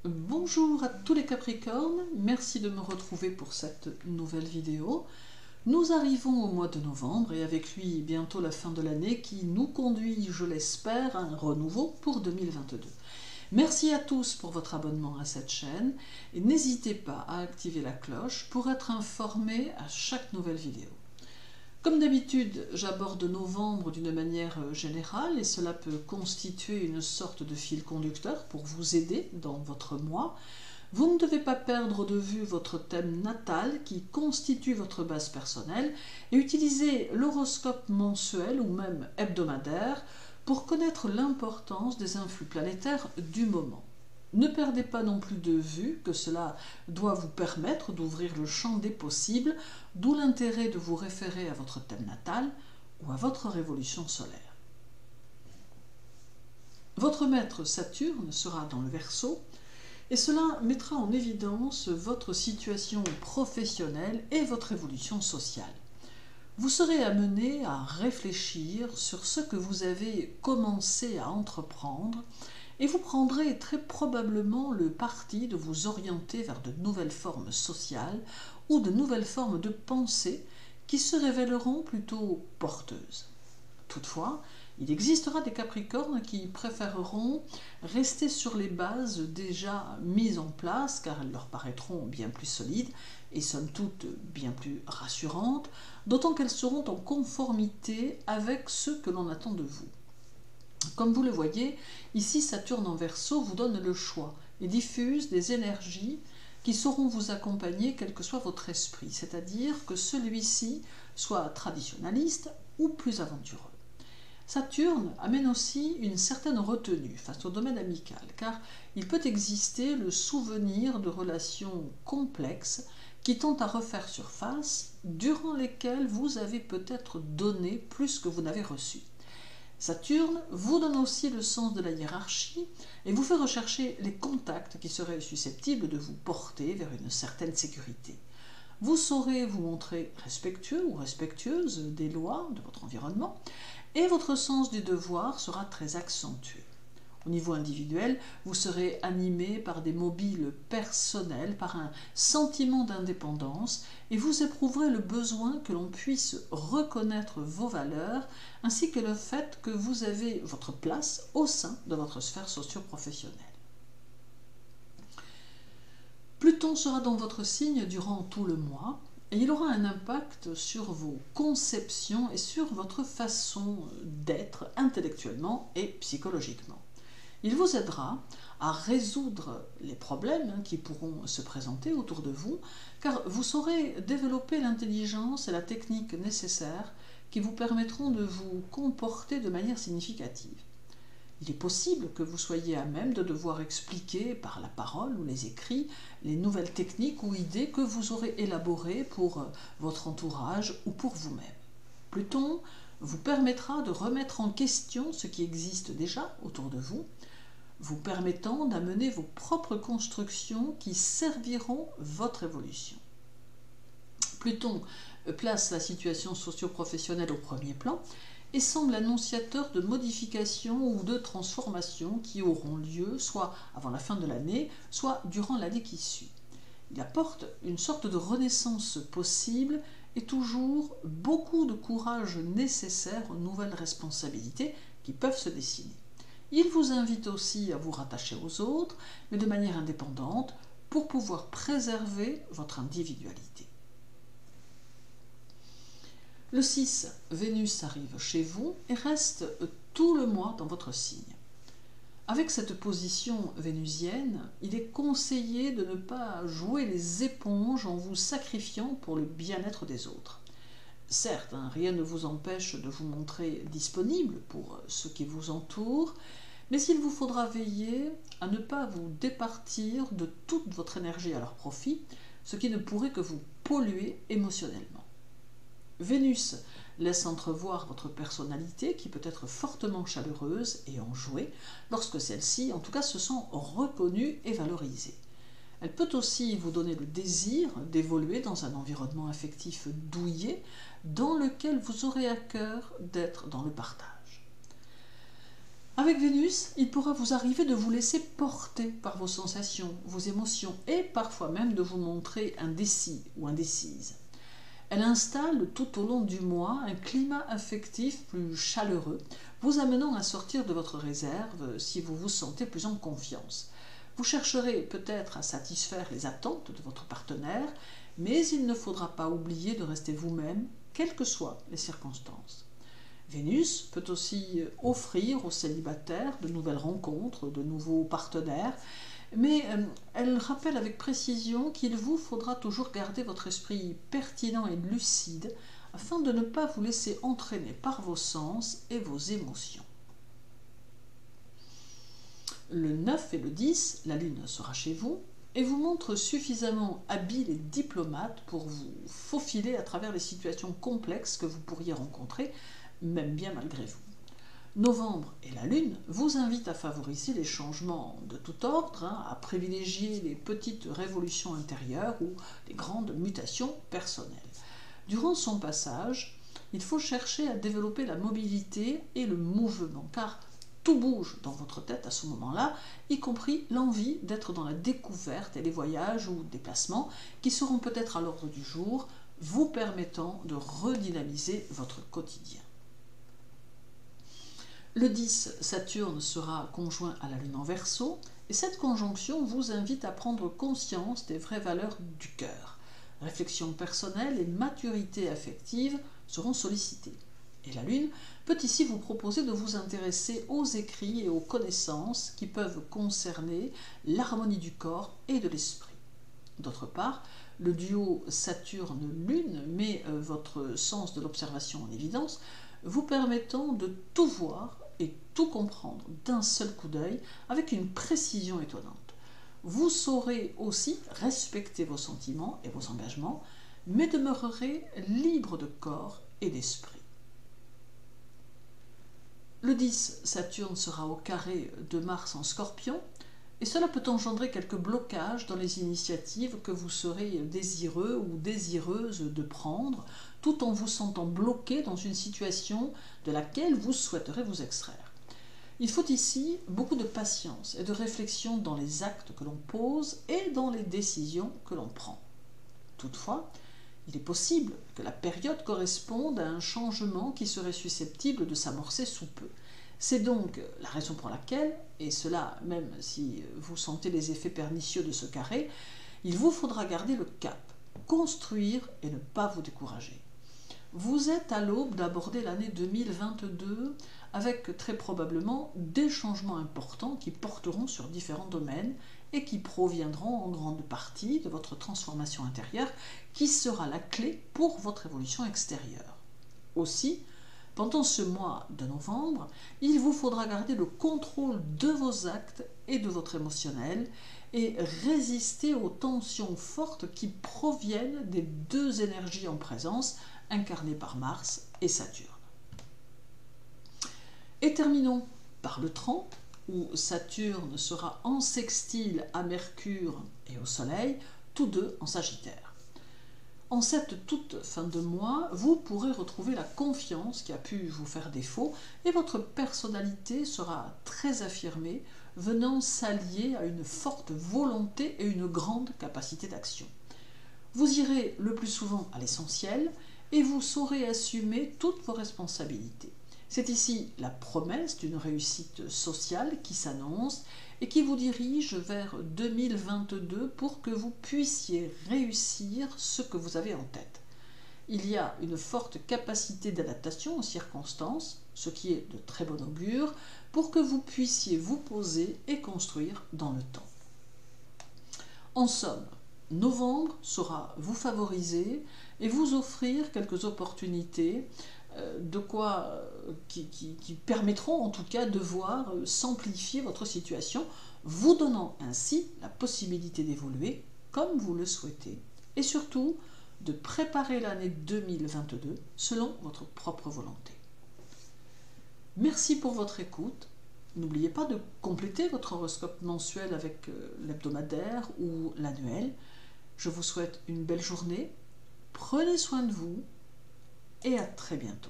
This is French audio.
Bonjour à tous les Capricornes, merci de me retrouver pour cette nouvelle vidéo. Nous arrivons au mois de novembre et avec lui bientôt la fin de l'année qui nous conduit, je l'espère, à un renouveau pour 2022. Merci à tous pour votre abonnement à cette chaîne et n'hésitez pas à activer la cloche pour être informé à chaque nouvelle vidéo. Comme d'habitude, j'aborde novembre d'une manière générale et cela peut constituer une sorte de fil conducteur pour vous aider dans votre mois. Vous ne devez pas perdre de vue votre thème natal qui constitue votre base personnelle et utiliser l'horoscope mensuel ou même hebdomadaire pour connaître l'importance des influx planétaires du moment. Ne perdez pas non plus de vue que cela doit vous permettre d'ouvrir le champ des possibles, d'où l'intérêt de vous référer à votre thème natal ou à votre révolution solaire. Votre maître Saturne sera dans le Verseau et cela mettra en évidence votre situation professionnelle et votre évolution sociale. Vous serez amené à réfléchir sur ce que vous avez commencé à entreprendre et vous prendrez très probablement le parti de vous orienter vers de nouvelles formes sociales ou de nouvelles formes de pensée qui se révéleront plutôt porteuses. Toutefois, il existera des Capricornes qui préféreront rester sur les bases déjà mises en place car elles leur paraîtront bien plus solides et somme toute bien plus rassurantes, d'autant qu'elles seront en conformité avec ce que l'on attend de vous. Comme vous le voyez, ici Saturne en Verseau vous donne le choix et diffuse des énergies qui sauront vous accompagner quel que soit votre esprit, c'est-à-dire que celui-ci soit traditionnaliste ou plus aventureux. Saturne amène aussi une certaine retenue face au domaine amical, car il peut exister le souvenir de relations complexes qui tentent à refaire surface, durant lesquelles vous avez peut-être donné plus que vous n'avez reçu. Saturne vous donne aussi le sens de la hiérarchie et vous fait rechercher les contacts qui seraient susceptibles de vous porter vers une certaine sécurité. Vous saurez vous montrer respectueux ou respectueuse des lois de votre environnement et votre sens du devoir sera très accentué. Au niveau individuel, vous serez animé par des mobiles personnels, par un sentiment d'indépendance et vous éprouverez le besoin que l'on puisse reconnaître vos valeurs ainsi que le fait que vous avez votre place au sein de votre sphère socio-professionnelle. Pluton sera dans votre signe durant tout le mois et il aura un impact sur vos conceptions et sur votre façon d'être intellectuellement et psychologiquement. Il vous aidera à résoudre les problèmes qui pourront se présenter autour de vous, car vous saurez développer l'intelligence et la technique nécessaires qui vous permettront de vous comporter de manière significative. Il est possible que vous soyez à même de devoir expliquer par la parole ou les écrits les nouvelles techniques ou idées que vous aurez élaborées pour votre entourage ou pour vous-même. Pluton vous permettra de remettre en question ce qui existe déjà autour de vous, vous permettant d'amener vos propres constructions qui serviront votre évolution. Pluton place la situation socio-professionnelle au premier plan et semble annonciateur de modifications ou de transformations qui auront lieu soit avant la fin de l'année, soit durant l'année qui suit. Il apporte une sorte de renaissance possible et toujours beaucoup de courage nécessaire aux nouvelles responsabilités qui peuvent se dessiner. Il vous invite aussi à vous rattacher aux autres, mais de manière indépendante, pour pouvoir préserver votre individualité. Le 6, Vénus arrive chez vous et reste tout le mois dans votre signe. Avec cette position vénusienne, il est conseillé de ne pas jouer les éponges en vous sacrifiant pour le bien-être des autres. Certes, rien ne vous empêche de vous montrer disponible pour ceux qui vous entourent, mais il vous faudra veiller à ne pas vous départir de toute votre énergie à leur profit, ce qui ne pourrait que vous polluer émotionnellement. Vénus laisse entrevoir votre personnalité qui peut être fortement chaleureuse et enjouée lorsque celle-ci, en tout cas, se sent reconnue et valorisée. Elle peut aussi vous donner le désir d'évoluer dans un environnement affectif douillet dans lequel vous aurez à cœur d'être dans le partage. Avec Vénus, il pourra vous arriver de vous laisser porter par vos sensations, vos émotions et parfois même de vous montrer indécis ou indécise. Elle installe tout au long du mois un climat affectif plus chaleureux, vous amenant à sortir de votre réserve si vous vous sentez plus en confiance. Vous chercherez peut-être à satisfaire les attentes de votre partenaire, mais il ne faudra pas oublier de rester vous-même, quelles que soient les circonstances. Vénus peut aussi offrir aux célibataires de nouvelles rencontres, de nouveaux partenaires, mais elle rappelle avec précision qu'il vous faudra toujours garder votre esprit pertinent et lucide afin de ne pas vous laisser entraîner par vos sens et vos émotions. Le 9 et le 10, la Lune sera chez vous et vous montre suffisamment habile et diplomate pour vous faufiler à travers les situations complexes que vous pourriez rencontrer, même bien malgré vous. Novembre et la Lune vous invitent à favoriser les changements de tout ordre, à privilégier les petites révolutions intérieures ou les grandes mutations personnelles. Durant son passage, il faut chercher à développer la mobilité et le mouvement, car tout bouge dans votre tête à ce moment-là, y compris l'envie d'être dans la découverte et les voyages ou déplacements qui seront peut-être à l'ordre du jour, vous permettant de redynamiser votre quotidien. Le 10, Saturne sera conjoint à la Lune en Verseau, et cette conjonction vous invite à prendre conscience des vraies valeurs du cœur. Réflexion personnelle et maturité affective seront sollicitées. Et la Lune peut ici vous proposer de vous intéresser aux écrits et aux connaissances qui peuvent concerner l'harmonie du corps et de l'esprit. D'autre part, le duo Saturne-Lune met votre sens de l'observation en évidence, vous permettant de tout voir et tout comprendre d'un seul coup d'œil avec une précision étonnante. Vous saurez aussi respecter vos sentiments et vos engagements, mais demeurerez libre de corps et d'esprit. Le 10, Saturne sera au carré de Mars en Scorpion, et cela peut engendrer quelques blocages dans les initiatives que vous serez désireux ou désireuse de prendre, tout en vous sentant bloqué dans une situation de laquelle vous souhaiterez vous extraire. Il faut ici beaucoup de patience et de réflexion dans les actes que l'on pose et dans les décisions que l'on prend. Toutefois, il est possible que la période corresponde à un changement qui serait susceptible de s'amorcer sous peu. C'est donc la raison pour laquelle, et cela même si vous sentez les effets pernicieux de ce carré, il vous faudra garder le cap, construire et ne pas vous décourager. Vous êtes à l'aube d'aborder l'année 2022 avec très probablement des changements importants qui porteront sur différents domaines et qui proviendront en grande partie de votre transformation intérieure qui sera la clé pour votre évolution extérieure. Aussi, pendant ce mois de novembre, il vous faudra garder le contrôle de vos actes et de votre émotionnel et résister aux tensions fortes qui proviennent des deux énergies en présence incarnées par Mars et Saturne. Et terminons par le 30, où Saturne sera en sextile à Mercure et au Soleil, tous deux en Sagittaire. En cette toute fin de mois, vous pourrez retrouver la confiance qui a pu vous faire défaut et votre personnalité sera très affirmée, venant s'allier à une forte volonté et une grande capacité d'action. Vous irez le plus souvent à l'essentiel et vous saurez assumer toutes vos responsabilités. C'est ici la promesse d'une réussite sociale qui s'annonce et qui vous dirige vers 2022 pour que vous puissiez réussir ce que vous avez en tête. Il y a une forte capacité d'adaptation aux circonstances, ce qui est de très bon augure, pour que vous puissiez vous poser et construire dans le temps. En somme, novembre saura vous favoriser et vous offrir quelques opportunités qui permettront en tout cas de voir s'amplifier votre situation, vous donnant ainsi la possibilité d'évoluer comme vous le souhaitez et surtout de préparer l'année 2022 selon votre propre volonté. Merci pour votre écoute. N'oubliez pas de compléter votre horoscope mensuel avec l'hebdomadaire ou l'annuel. Je vous souhaite une belle journée, prenez soin de vous et à très bientôt.